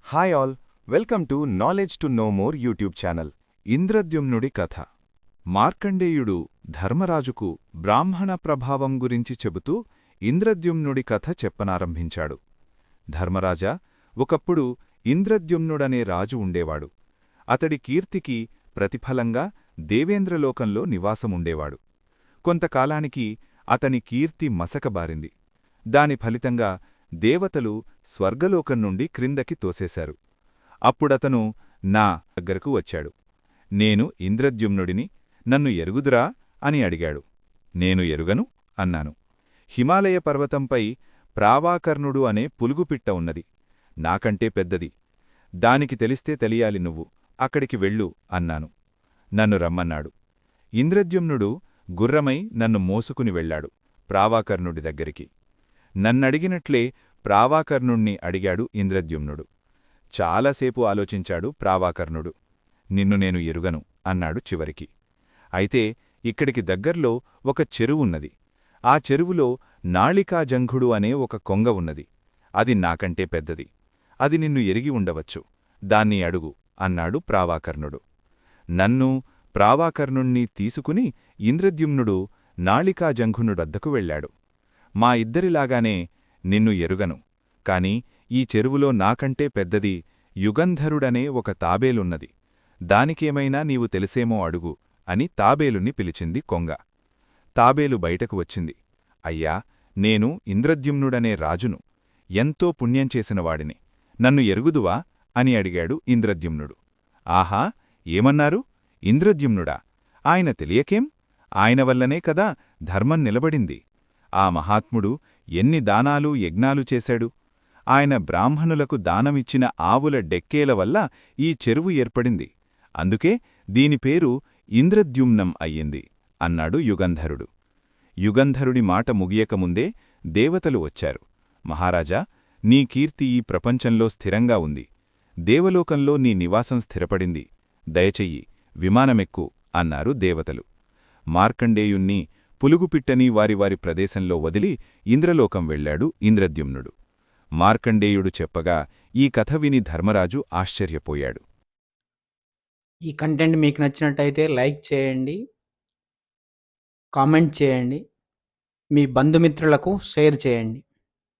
Hi all, welcome to knowledge to know more YouTube channel. ఇంద్రద్యుమ్నుడి కథ. మార్కండేయుడు ధర్మరాజుకు బ్రాహ్మణ ప్రభావం గురించి చెబుతూ ఇంద్రద్యుమ్నుడి కథ చెప్పనారంభించాడు. ధర్మరాజా, ఒకప్పుడు ఇంద్రద్యుమ్నుడనే రాజు ఉండేవాడు. అతడి కీర్తికి ప్రతిఫలంగా దేవేంద్రలోకంలో నివాసముండేవాడు. కొంతకాలానికి అతని కీర్తి మసకబారింది. దాని ఫలితంగా దేవతలు స్వర్గలోకం నుండి క్రిందకి తోసేశారు. అప్పుడతను నా దగ్గరకు వచ్చాడు. నేను ఇంద్రద్యుమ్నుడిని, నన్ను ఎరుగుదురా అని అడిగాడు. నేను ఎరుగను అన్నాను. హిమాలయ పర్వతంపై ప్రావాకర్ణుడు అనే పులుగుపిట్ట ఉన్నది. నాకంటే పెద్దది. దానికి తెలిస్తే తెలియాలి నువ్వు. అక్కడికి వెళ్ళు అన్నాను. నన్ను రమ్మన్నాడు. ఇంద్రద్యుమ్నుడు గుర్రమై నన్ను మోసుకుని వెళ్లాడు ప్రావాకర్ణుడి దగ్గరికి. నన్నడిగినట్లే ప్రావాకర్ణుణ్ణి అడిగాడు ఇంద్రద్యుమ్నుడు. చాలాసేపు ఆలోచించాడు ప్రావాకర్ణుడు. నిన్ను నేను ఎరుగను అన్నాడు చివరికి. అయితే ఇక్కడికి దగ్గర్లో ఒక చెరువున్నది. ఆ చెరువులో నాళికాజంఘుడు అనే ఒక కొంగ ఉన్నది. అది నాకంటే పెద్దది. అది నిన్ను ఎరిగి ఉండవచ్చు. దాన్ని అడుగు అన్నాడు ప్రావాకర్ణుడు. నన్ను ప్రావాకర్ణుణ్ణి తీసుకుని ఇంద్రద్యుమ్నుడు నాళికాజంఘునుడద్దకు వెళ్లాడు. మా ఇద్దరిలాగానే నిన్ను ఎరుగను, కాని ఈ చెరువులో నాకంటే పెద్దది యుగంధరుడనే ఒక తాబేలున్నది. దానికేమైనా నీవు తెలిసేమో అడుగు అని తాబేలుని పిలిచింది కొంగ. తాబేలు బయటకు వచ్చింది. అయ్యా, నేను ఇంద్రద్యుమ్నుడనే రాజును, ఎంతో పుణ్యం చేసినవాడిని. నన్ను ఎరుగుదువా అని అడిగాడు ఇంద్రద్యుమ్నుడు. ఆహా, ఏమన్నారు? ఇంద్రద్యుమ్నుడా? ఆయన తెలియకేం? ఆయన వల్లనే కదా ధర్మం నిలబడింది. ఆ మహాత్ముడు ఎన్ని దానాలు యజ్ఞాలు చేశాడు. ఆయన బ్రాహ్మణులకు దానమిచ్చిన ఆవుల డెక్కేల వల్ల ఈ చెరువు ఏర్పడింది. అందుకే దీని పేరు ఇంద్రద్యుమ్నం అయ్యింది అన్నాడు యుగంధరుడు. యుగంధరుడి మాట ముగియకముందే దేవతలు వచ్చారు. మహారాజా, నీ కీర్తి ఈ ప్రపంచంలో స్థిరంగా ఉంది. దేవలోకంలో నీ నివాసం స్థిరపడింది. దయచెయ్యి, విమానమెక్కు అన్నారు దేవతలు. మార్కండేయుణ్ణి పులుగుపిట్టని వారి వారి ప్రదేశంలో వదిలి ఇంద్రలోకం వెళ్లాడు ఇంద్రద్యుమ్నుడు. మార్కండేయుడు చెప్పగా ఈ కథ విని ధర్మరాజు ఆశ్చర్యపోయాడు. ఈ కంటెంట్ మీకు నచ్చినట్టయితే లైక్ చేయండి, కామెంట్ చేయండి, మీ బంధుమిత్రులకు షేర్ చేయండి.